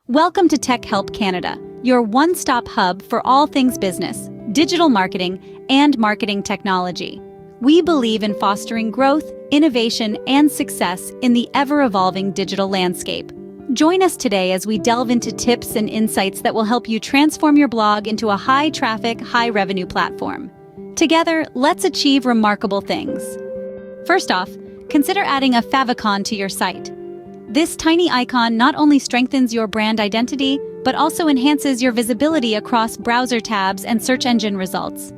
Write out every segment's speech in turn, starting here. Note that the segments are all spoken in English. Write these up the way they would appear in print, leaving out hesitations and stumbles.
Welcome to Tech Help Canada, your one-stop hub for all things business, digital marketing, and marketing technology. We believe in fostering growth, innovation, and success in the ever-evolving digital landscape. Join us today as we delve into tips and insights that will help you transform your blog into a high-traffic, high-revenue platform. Together, let's achieve remarkable things. First off, consider adding a favicon to your site. This tiny icon not only strengthens your brand identity, but also enhances your visibility across browser tabs and search engine results.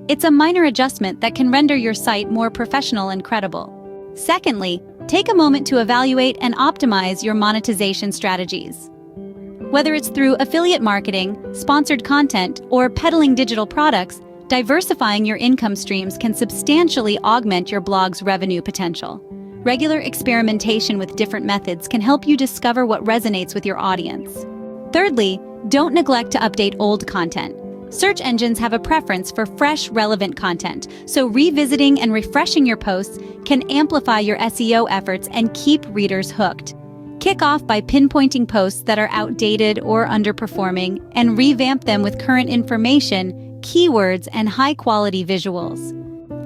It's a minor adjustment that can render your site more professional and credible. Secondly, take a moment to evaluate and optimize your monetization strategies. Whether it's through affiliate marketing, sponsored content, or peddling digital products, diversifying your income streams can substantially augment your blog's revenue potential. Regular experimentation with different methods can help you discover what resonates with your audience. Thirdly, don't neglect to update old content. Search engines have a preference for fresh, relevant content, so revisiting and refreshing your posts can amplify your SEO efforts and keep readers hooked. Kick off by pinpointing posts that are outdated or underperforming and revamp them with current information, keywords, and high-quality visuals.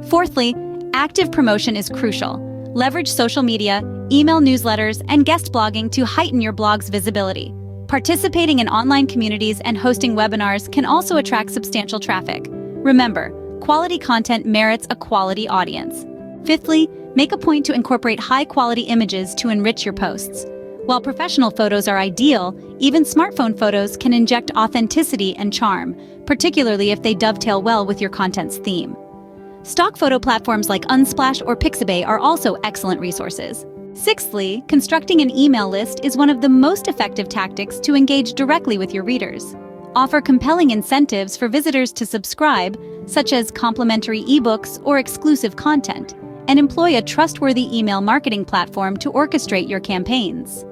Fourthly, active promotion is crucial. Leverage social media, email newsletters, and guest blogging to heighten your blog's visibility. Participating in online communities and hosting webinars can also attract substantial traffic. Remember, quality content merits a quality audience. Fifthly, make a point to incorporate high-quality images to enrich your posts. While professional photos are ideal, even smartphone photos can inject authenticity and charm, particularly if they dovetail well with your content's theme. Stock photo platforms like Unsplash or Pixabay are also excellent resources. Sixthly, constructing an email list is one of the most effective tactics to engage directly with your readers. Offer compelling incentives for visitors to subscribe, such as complimentary ebooks or exclusive content, and employ a trustworthy email marketing platform to orchestrate your campaigns.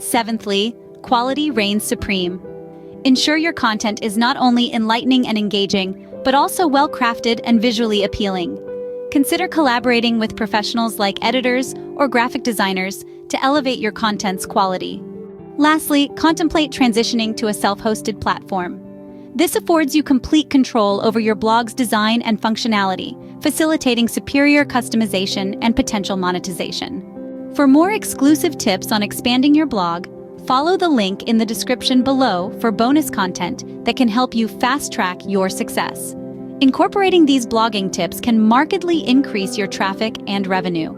Seventhly, quality reigns supreme. Ensure your content is not only enlightening and engaging, but also well-crafted and visually appealing. Consider collaborating with professionals like editors or graphic designers to elevate your content's quality. Lastly, contemplate transitioning to a self-hosted platform. This affords you complete control over your blog's design and functionality, facilitating superior customization and potential monetization. For more exclusive tips on expanding your blog, follow the link in the description below for bonus content that can help you fast-track your success. Incorporating these blogging tips can markedly increase your traffic and revenue.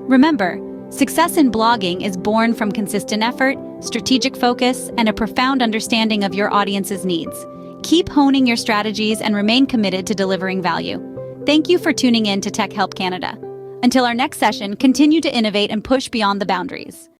Remember, success in blogging is born from consistent effort, strategic focus, and a profound understanding of your audience's needs. Keep honing your strategies and remain committed to delivering value. Thank you for tuning in to Tech Help Canada. Until our next session, continue to innovate and push beyond the boundaries.